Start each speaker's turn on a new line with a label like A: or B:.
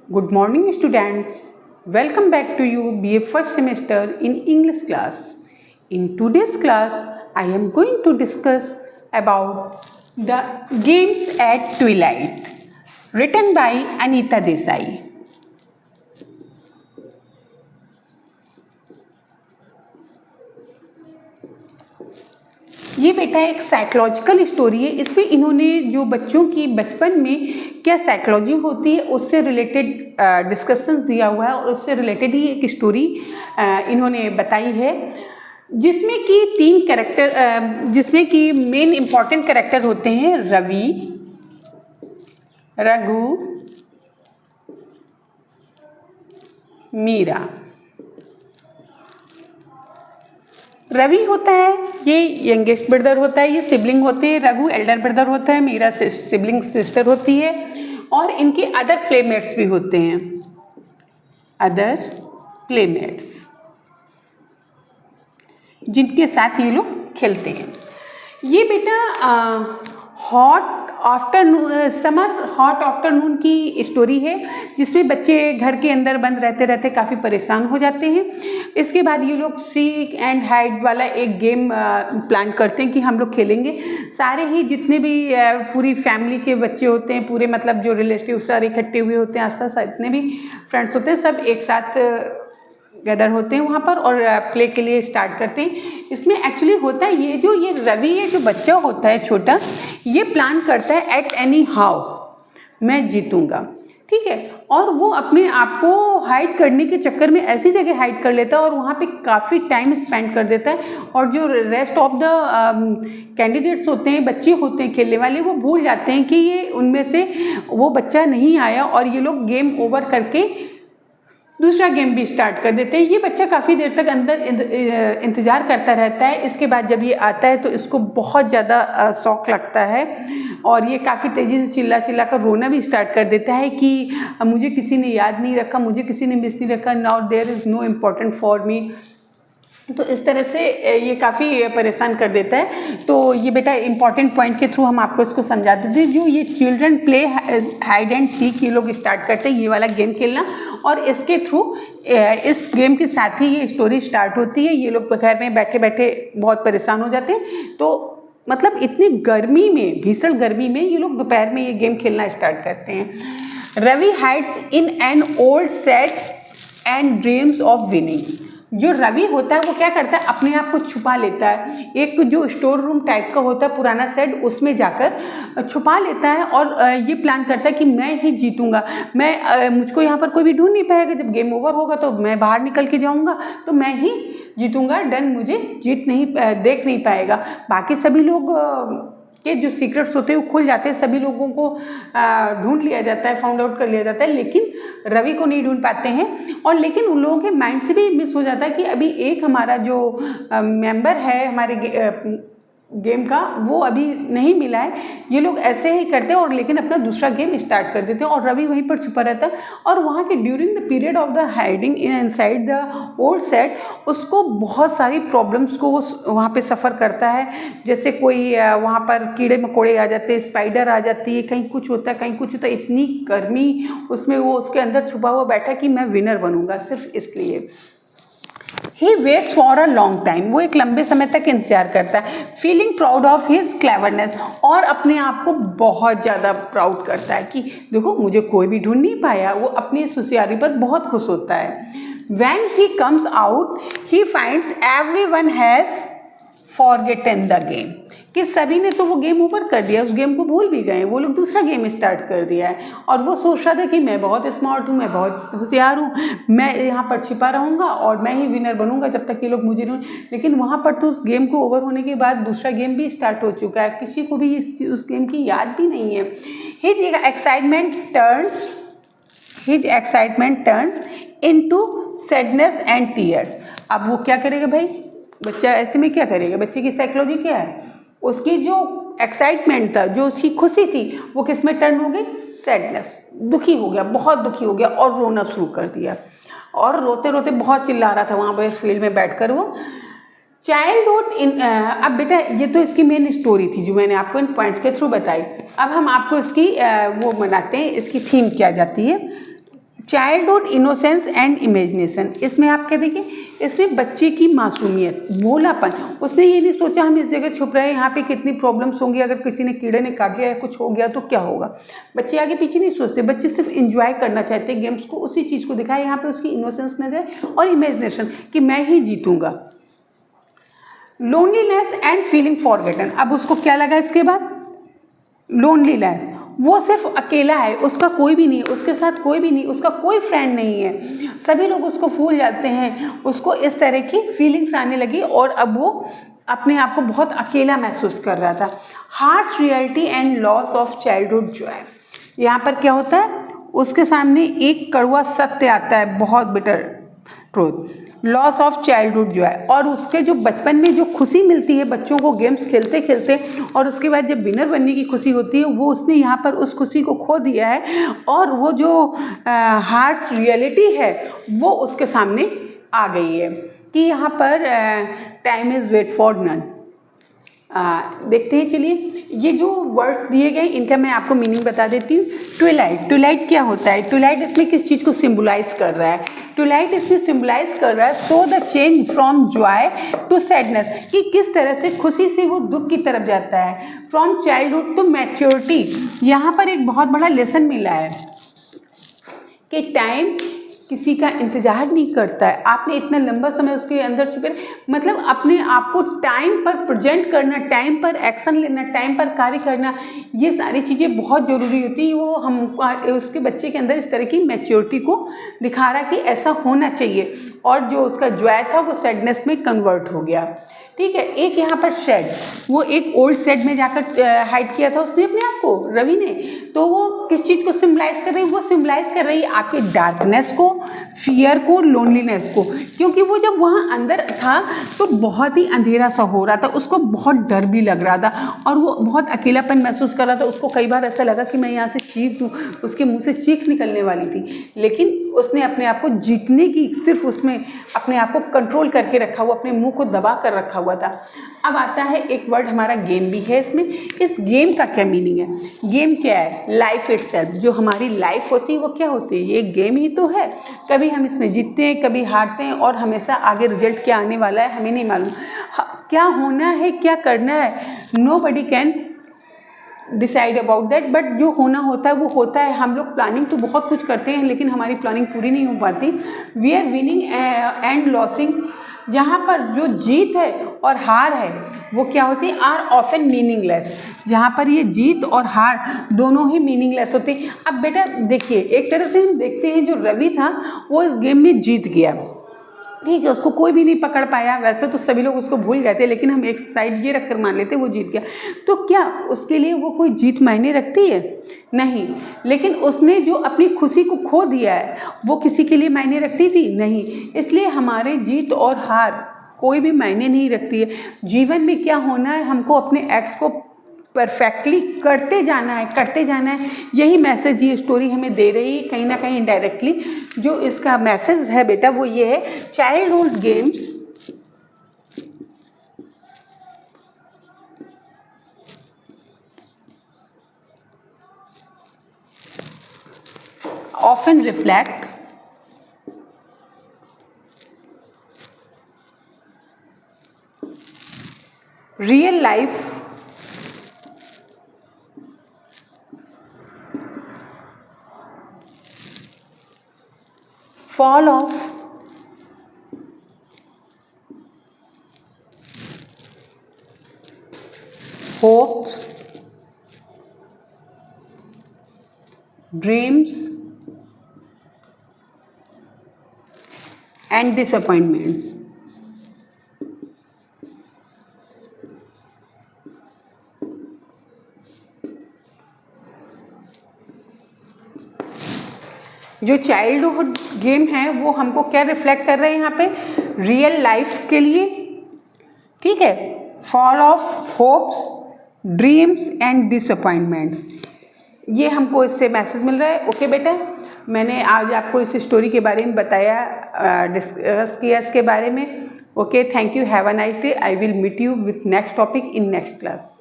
A: Good morning, students. Welcome back to you BA first semester in English class. In today's class, I am going to discuss about the Games at Twilight, written by Anita Desai. ये बेटा एक psychological story है। इसमें इन्होंने जो बच्चों की बचपन में क्या साइकोलॉजी होती है उससे रिलेटेड डिस्क्रिप्शन दिया हुआ है और उससे रिलेटेड ही एक स्टोरी इन्होंने बताई है, जिसमें कि तीन कैरेक्टर जिसमें कि मेन इम्पॉर्टेंट कैरेक्टर होते हैं रवि, रघु, मीरा। रवि होता है, ये यंगेस्ट ब्रदर होता है, ये सिबलिंग होते हैं। रघु एल्डर ब्रदर होता है, मीरा सिबलिंग सिस्टर होती है। और इनके अदर प्लेमेट्स भी होते हैं, अदर प्लेमेट्स, जिनके साथ ये लोग खेलते हैं। ये बेटा समर हॉट आफ्टरनून की स्टोरी है, जिसमें बच्चे घर के अंदर बंद रहते रहते काफ़ी परेशान हो जाते हैं। इसके बाद ये लोग सीक एंड हाइड वाला एक गेम प्लान करते हैं कि हम लोग खेलेंगे। सारे ही जितने भी पूरी फैमिली के बच्चे होते हैं, पूरे मतलब जो रिलेटिव सारे इकट्ठे हुए होते हैं, आसपास जितने भी फ्रेंड्स होते हैं, सब एक साथ गैदर होते हैं वहाँ पर और प्ले के लिए स्टार्ट करते हैं। इसमें एक्चुअली होता है ये रवि है, जो बच्चा होता है छोटा, ये प्लान करता है एट एनी हाउ मैं जीतूंगा, ठीक है। और वो अपने आप को हाइड करने के चक्कर में ऐसी जगह हाइड कर लेता है और वहाँ पे काफ़ी टाइम स्पेंड कर देता है। और जो रेस्ट ऑफ द कैंडिडेट्स होते हैं, बच्चे होते हैं खेलने वाले, वो भूल जाते हैं कि ये उनमें से वो बच्चा नहीं आया और ये लोग गेम ओवर करके दूसरा गेम भी स्टार्ट कर देते हैं। ये बच्चा काफ़ी देर तक अंदर इंतज़ार करता रहता है। इसके बाद जब ये आता है तो इसको बहुत ज़्यादा शौक लगता है और ये काफ़ी तेज़ी से चिल्ला चिल्ला कर रोना भी स्टार्ट कर देता है कि मुझे किसी ने याद नहीं रखा, मुझे किसी ने मिस नहीं रखा, now there is no important for me. तो इस तरह से ये काफ़ी परेशान कर देता है। तो ये बेटा इंपॉर्टेंट पॉइंट के थ्रू हम आपको इसको समझा देते हैं। जो ये children play hide and seek ये लोग स्टार्ट करते हैं ये वाला गेम खेलना, और इसके थ्रू इस गेम के साथ ही ये स्टोरी स्टार्ट होती है। ये लोग घर में बैठे बैठे बहुत परेशान हो जाते हैं। तो मतलब इतनी गर्मी में, भीषण गर्मी में, ये लोग दोपहर में ये गेम खेलना स्टार्ट करते हैं। Ravi hides in an old set and dreams of winning. जो रवि होता है वो क्या करता है, अपने आप को छुपा लेता है। एक जो स्टोर रूम टाइप का होता है पुराना सेट, उसमें जाकर छुपा लेता है और ये प्लान करता है कि मैं ही जीतूंगा। मुझको यहाँ पर कोई भी ढूंढ नहीं पाएगा। जब गेम ओवर होगा तो मैं बाहर निकल के जाऊँगा तो मैं ही जीतूंगा, डन, मुझे देख नहीं पाएगा। बाकी सभी लोग के जो सीक्रेट्स होते हैं वो खुल जाते हैं, सभी लोगों को ढूंढ लिया जाता है, फाउंड आउट कर लिया जाता है, लेकिन रवि को नहीं ढूंढ पाते हैं। और लेकिन उन लोगों के माइंड से भी मिस हो जाता है कि अभी एक हमारा जो मेंबर है हमारे गेम का, वो अभी नहीं मिला है। ये लोग ऐसे ही करते हैं और लेकिन अपना दूसरा गेम स्टार्ट कर देते हैं और रवि वहीं पर छुपा रहता है। और वहाँ के during the period of the hiding inside the old set, उसको बहुत सारी प्रॉब्लम्स को वो वहाँ पे सफ़र करता है। जैसे कोई वहाँ पर कीड़े मकोड़े आ जाते हैं, स्पाइडर आ जाती है, कहीं कुछ होता है, कहीं कुछ होता है। इतनी गर्मी उसमें वो उसके अंदर छुपा हुआ बैठा कि मैं विनर बनूंगा, सिर्फ इसलिए। He waits for a long time, वो एक लंबे समय तक इंतजार करता है। Feeling proud of his cleverness, और अपने आप को बहुत ज़्यादा प्राउड करता है कि देखो मुझे कोई भी ढूंढ नहीं पाया। वो अपनी इस होशियारी पर बहुत खुश होता है। When he comes out, he finds everyone has forgotten the game, कि सभी ने तो वो गेम ओवर कर दिया, उस गेम को भूल भी गए। वो लोग दूसरा गेम स्टार्ट कर दिया है और वो सोच रहा था कि मैं बहुत स्मार्ट हूँ, मैं बहुत होशियार हूँ, मैं यहाँ पर छिपा रहूँगा और मैं ही विनर बनूँगा जब तक ये लोग मुझे नहीं। लेकिन वहाँ पर तो उस गेम को ओवर होने के बाद दूसरा गेम भी स्टार्ट हो चुका है, किसी को भी उस गेम की याद भी नहीं है। His excitement turns into sadness and tears. अब वो क्या करेगा भाई, बच्चा ऐसे में क्या करेगा? बच्चे की साइकोलॉजी क्या है, उसकी जो एक्साइटमेंट था, जो उसकी खुशी थी, वो किस में टर्न हो गई? सैडनेस, दुखी हो गया, बहुत दुखी हो गया और रोना शुरू कर दिया। और रोते रोते बहुत चिल्ला रहा था वहाँ पर फील्ड में बैठकर वो। चाइल्डहुड इन अब बेटा ये तो इसकी मेन स्टोरी थी जो मैंने आपको इन पॉइंट्स के थ्रू बताई। अब हम आपको इसकी वो बनाते हैं, इसकी थीम क्या जाती है। चाइल्डहुड इनोसेंस एंड इमेजिनेशन, इसमें आप क्या देखिए, इसमें बच्चे की मासूमियत, भोलापन, उसने ये नहीं सोचा हम इस जगह छुप रहे हैं, यहाँ पे कितनी प्रॉब्लम्स होंगी, अगर किसी ने कीड़े ने काट लिया या कुछ हो गया तो क्या होगा। बच्चे आगे पीछे नहीं सोचते, बच्चे सिर्फ एंजॉय करना चाहते हैं गेम्स को, उसी चीज़ को दिखाए। यहाँ पे उसकी इनोसेंस नजर और इमेजिनेशन कि मैं ही जीतूंगा। लोनलीनेस एंड फीलिंग फॉरगेटन, अब उसको क्या लगा इसके बाद, लोनलीनेस, वो सिर्फ अकेला है, उसका कोई भी नहीं, उसके साथ कोई भी नहीं, उसका कोई फ्रेंड नहीं है, सभी लोग उसको भूल जाते हैं, उसको इस तरह की फीलिंग्स आने लगी और अब वो अपने आप को बहुत अकेला महसूस कर रहा था। Harsh reality and loss of childhood Joy, यहाँ पर क्या होता है, उसके सामने एक कड़वा सत्य आता है, बहुत bitter truth, loss of childhood जो है, और उसके जो बचपन में जो खुशी मिलती है बच्चों को गेम्स खेलते खेलते, और उसके बाद जब विनर बनने की खुशी होती है, वो उसने यहाँ पर उस खुशी को खो दिया है, और वो जो हार्श रियलिटी है वो उसके सामने आ गई है कि यहाँ पर time is wait for none. देखते हैं, चलिए ये जो वर्ड्स दिए गए इनका मैं आपको मीनिंग बता देती हूँ। ट्विलाइट, ट्विलाइट क्या होता है, ट्विलाइट इसमें किस चीज़ को सिंबलाइज कर रहा है, ट्विलाइट इसमें सिंबलाइज कर रहा है so the change from joy to sadness, कि किस तरह से खुशी से वो दुख की तरफ जाता है, फ्रॉम चाइल्डहुड टू मैच्योरिटी। यहाँ पर एक बहुत बड़ा लेसन मिला है कि टाइम किसी का इंतजार नहीं करता है, आपने इतना लंबा समय उसके अंदर छुपे, मतलब अपने आप को टाइम पर प्रेजेंट करना, टाइम पर एक्शन लेना, टाइम पर कार्य करना, ये सारी चीज़ें बहुत ज़रूरी होती है। वो हम उसके बच्चे के अंदर इस तरह की मैच्योरिटी को दिखा रहा है कि ऐसा होना चाहिए, और जो उसका जॉय था वो सैडनेस में कन्वर्ट हो गया। ठीक है, एक यहाँ पर शेड, वो एक ओल्ड शेड में जाकर हाइड किया था उसने अपने आप को, रवि ने, तो वो किस चीज़ को सिम्बलाइज कर रही है, वो सिम्बलाइज कर रही है आपके डार्कनेस को, फियर को, लोनलीनेस को, क्योंकि वो जब वहाँ अंदर था तो बहुत ही अंधेरा सा हो रहा था, उसको बहुत डर भी लग रहा था और वो बहुत अकेलापन महसूस कर रहा था। उसको कई बार ऐसा लगा कि मैं यहाँ से चीख दूँ, उसके मुँह से चीख निकलने वाली थी, लेकिन उसने अपने आप को जीतने की, सिर्फ उसमें अपने आप को कंट्रोल करके रखा हुआ, अपने मुंह को दबा कर रखा हुआ था। अब आता है एक वर्ड हमारा गेम भी है इसमें। इस गेम का क्या मीनिंग है, गेम क्या है, लाइफ इटसेल्फ, जो हमारी लाइफ होती है वो क्या होती है, ये गेम ही तो है। कभी हम इसमें जीतते हैं, कभी हारते हैं, और हमेशा आगे रिजल्ट क्या आने वाला है हमें नहीं मालूम, क्या होना है, क्या करना है, nobody can decide about that, but जो होना होता है वो होता है। हम लोग प्लानिंग तो बहुत कुछ करते हैं, लेकिन हमारी प्लानिंग पूरी नहीं हो पाती। We are winning and losing, जहाँ पर जो जीत है और हार है वो क्या होती है, आर ऑफन मीनिंगलेस, जहाँ पर ये जीत और हार दोनों ही मीनिंगलेस होती है। अब बेटा देखिए, एक तरह से हम देखते हैं जो रवि था वो इस गेम में जीत गया, ठीक है, उसको कोई भी नहीं पकड़ पाया, वैसे तो सभी लोग उसको भूल गए थे, लेकिन हम एक साइड ये रखकर मान लेते वो जीत गया, तो क्या उसके लिए वो कोई जीत मायने रखती है, नहीं। लेकिन उसने जो अपनी खुशी को खो दिया है वो किसी के लिए मायने रखती थी, नहीं। इसलिए हमारे जीत और हार कोई भी मायने नहीं रखती है। जीवन में क्या होना है, हमको अपने एक्ट्स को परफेक्टली करते जाना है, करते जाना है, यही मैसेज ये स्टोरी हमें दे रही है कहीं ना कहीं इनडायरेक्टली। जो इसका मैसेज है बेटा वो ये है, childhood games often reflect real life fall of hopes, dreams and disappointments। जो चाइल्डहुड गेम है वो हमको क्या रिफ्लेक्ट कर रहे हैं यहाँ पे, रियल लाइफ के लिए, ठीक है, fall of hopes, dreams and disappointments, ये हमको इससे मैसेज मिल रहा है। ओके बेटा, मैंने आज आपको इस स्टोरी के बारे में बताया, डिस्कस किया इसके बारे में। Okay, thank you, have a nice day. I will meet you with next topic in next class.